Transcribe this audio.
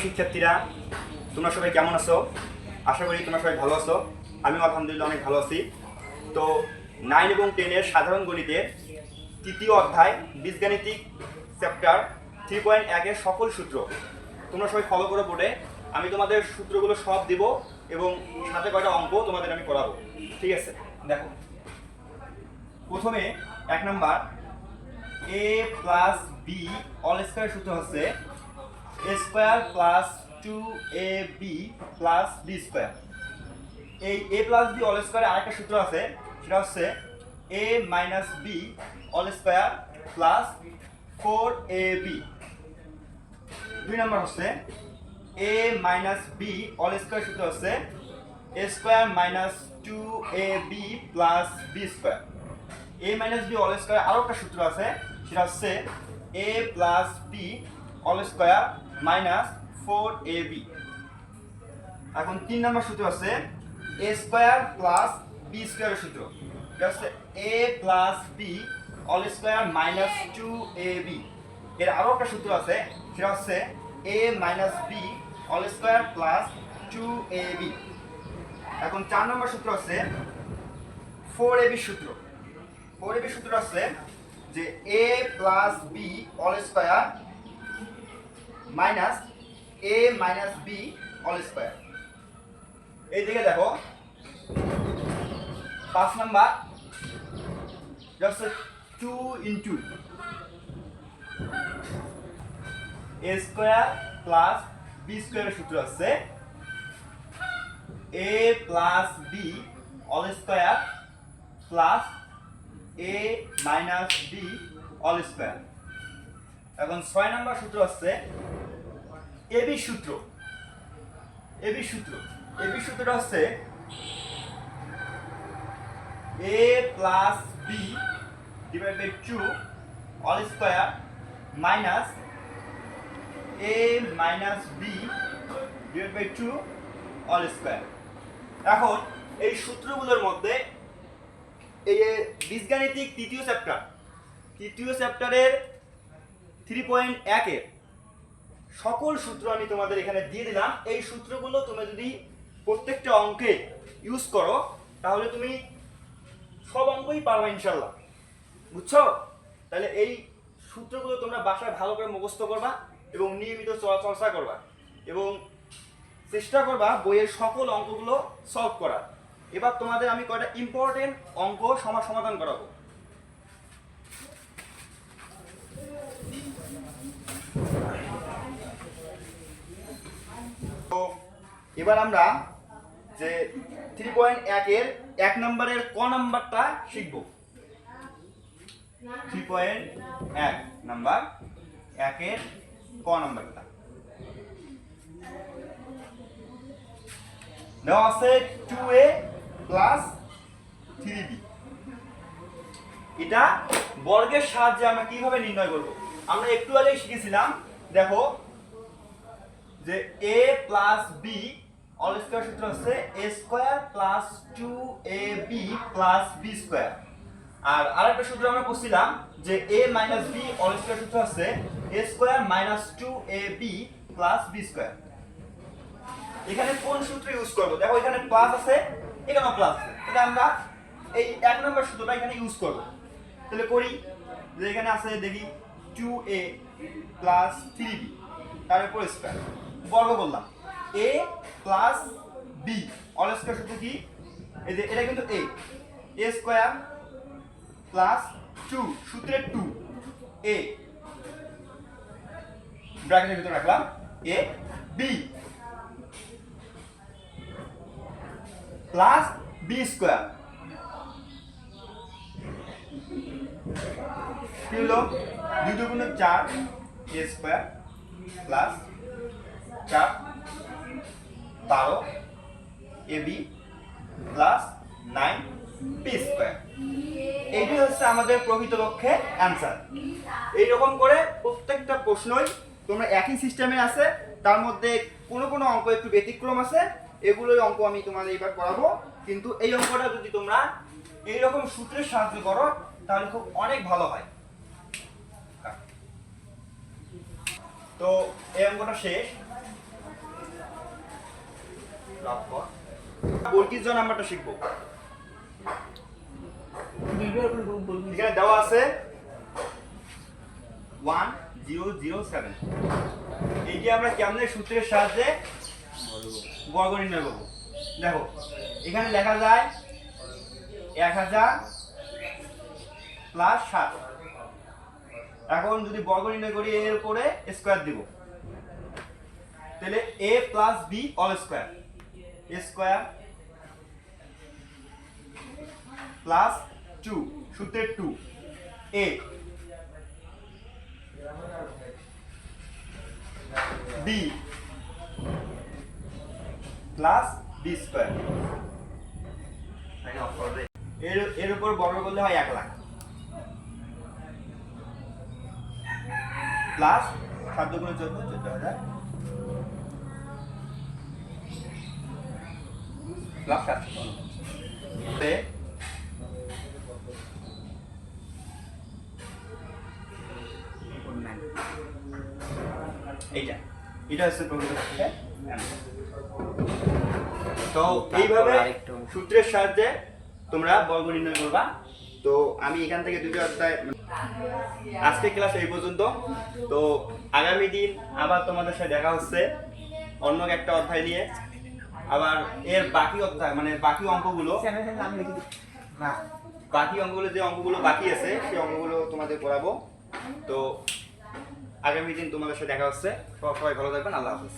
শিক্ষার্থীরা, তোমরা সবাই কেমন আছো? আশা করি তোমরা সবাই ভালো আছো। আমিও আলহামদুলিল্লাহ অনেক ভালো আছি। তো 9 এবং 10 এর সাধারণ গণিতের তৃতীয় অধ্যায় বীজগাণিতিক চ্যাপ্টার 3.1 এর সকল সূত্র তোমরা সবাই ফলো করে বোর্ডে। আমি তোমাদের সূত্রগুলো সব দিব এবং সাথে কয়টা অঙ্ক তোমাদের আমি করাবো। ঠিক আছে, দেখো প্রথমে 1 number a plus B all square সূত্র হচ্ছে a square plus 2ab plus b square. এই a প্লাস b অল স্কয়ারে আরেকটা সূত্র আছে, সেটা হচ্ছে a minus b all square plus 4ab। 2 number হচ্ছে a minus b all square সূত্র হচ্ছে a square minus 2ab plus b square. a minus b all square আরো একটা সূত্র আছে, সেটা হচ্ছে a plus b all square minus 4ab। এখন 3 নম্বর সূত্র আছে a স্কয়ার প্লাস b স্কয়ারের সূত্র, এটা হচ্ছে a plus b all square minus 2ab। এর আরো একটা সূত্র আছে, সেটা হচ্ছে a minus b all square plus 2ab। এখন 4 নম্বর সূত্র আছে 4ab সূত্র। 4ab সূত্র আছে যে a plus b all square minus a minus b all square. এই দিকে দেখো 5 number just 2 into a square plus b স্কয়ারের সূত্র আছে a plus b all square plus a minus b all square. এখন 6 নাম্বার সূত্র আছে ab সূত্র। ab সূত্রটা হচ্ছে a plus b divide by 2 all square minus a minus b divide by 2 all square. এখন এই সূত্রগুলোর মধ্যে এই যে বীজগাণিতিক তৃতীয় চ্যাপ্টারের 3.1 এর সকল সূত্র আমি তোমাদের এখানে দিয়ে দিলাম। এই সূত্রগুলো তুমি যদি প্রত্যেকটা অঙ্কে ইউজ করো তাহলে তুমি সব অঙ্কই পারবে ইনশাল্লাহ, বুঝছো? তাহলে এই সূত্রগুলো তোমরা বাসায় ভালো করে মুখস্থ করবা এবং নিয়মিত চর্চা করবা এবং চেষ্টা করবা বইয়ের সকল অঙ্কগুলো সলভ করার। এবার তোমাদের আমি কয়টা ইম্পর্টেন্ট অঙ্ক সমাধান করাবো। তো এবার আমরা যে 3.1 এর 1 নম্বরের ক নাম্বারটা শিখব। 3.1 নাম্বার 1 এর ক নাম্বারটা দেওয়া আছে 2a প্লাস 3b। এটা বর্গের সাহায্যে আমরা কিভাবে নির্ণয় করব? আমরা একটু আগেই শিখেছিলাম, দেখো যে a plus b all square সূত্র হচ্ছে a square plus 2ab plus b square. আর আরেকটা সূত্র আমরা পড়ছিলাম যে a minus b all square সূত্র হচ্ছে a square minus 2ab plus b square. এখানে কোন সূত্র ইউজ করব? দেখো এখানে প্লাস আছে, এখানেও প্লাস আছে, তাহলে আমরা এই 1 নম্বর সূত্রটা এখানে ইউজ করব। তাহলে করি যে এখানে আছে দেখি 2a প্লাস 3b তার উপর স্কয়ার বর্গ করলাম a plus b all square সূত্র কি? এই যে এটা কিন্তু a স্কয়ার প্লাস 2 সূত্রের 2 a ব্র্যাকেটের ভিতরে রাখলাম a b plus b square. কি হলো? 2 দুগুণে 4 a square plus 4 12 ab plus 9 b square. এইটাই হচ্ছে আমাদের প্রকৃতপক্ষে অ্যানসার। এইরকম করে প্রত্যেকটা প্রশ্নই তোমরা একই সিস্টেমে আছে, তার মধ্যে কোনো কোনো অঙ্ক একটু ব্যতিক্রম আছে, এগুলোই অঙ্ক আমি তোমাদের এবার করাবো। কিন্তু এই অঙ্কটা যদি তোমরা এইরকম সূত্রের সাহায্য করো তাহলে খুব অনেক ভালো হয়। তো এই অঙ্কটা শেষ। লক্ষণ বর্গীয় জ নাম্বারটা শিখবো। এখানে দেওয়া আছে 1007। এইটি আমরা কেমনে সূত্রের সাহায্যে বর্গ নির্ণয় করব। দেখো এখানে লেখা যায় 1000 প্লাস 7। এখন যদি বর্গ নির্ণয় করি এর উপরে স্কয়ার দিব, তাহলে a plus b all square, a square plus 2 সূত্রের 2 a b plus b square. এর উপর বর্গ করলে হয় 1 লাখ প্লাস 7 গুণে 14 14000 প্লাস 700। এটা হচ্ছে প্রকৃত তো এইভাবে সূত্রের সাহায্যে তোমরা বর্গ নির্ণয় করবা। তো আমি এখান থেকে দুটো অধ্যায়, আজকে ক্লাস এই পর্যন্ত। তো আগামী দিন আবার তোমাদের সাথে দেখা হচ্ছে অন্য একটা অধ্যায় নিয়ে। আবার এর বাকি অধ্যায় মানে বাকি অঙ্কগুলো যে অঙ্কগুলো বাকি আছে সেই অঙ্কগুলো তোমাদের করাবো। তো আগামী দিন তোমাদের সাথে দেখা হচ্ছে। সবাই ভালো থাকবেন। আল্লাহ হাফেজ।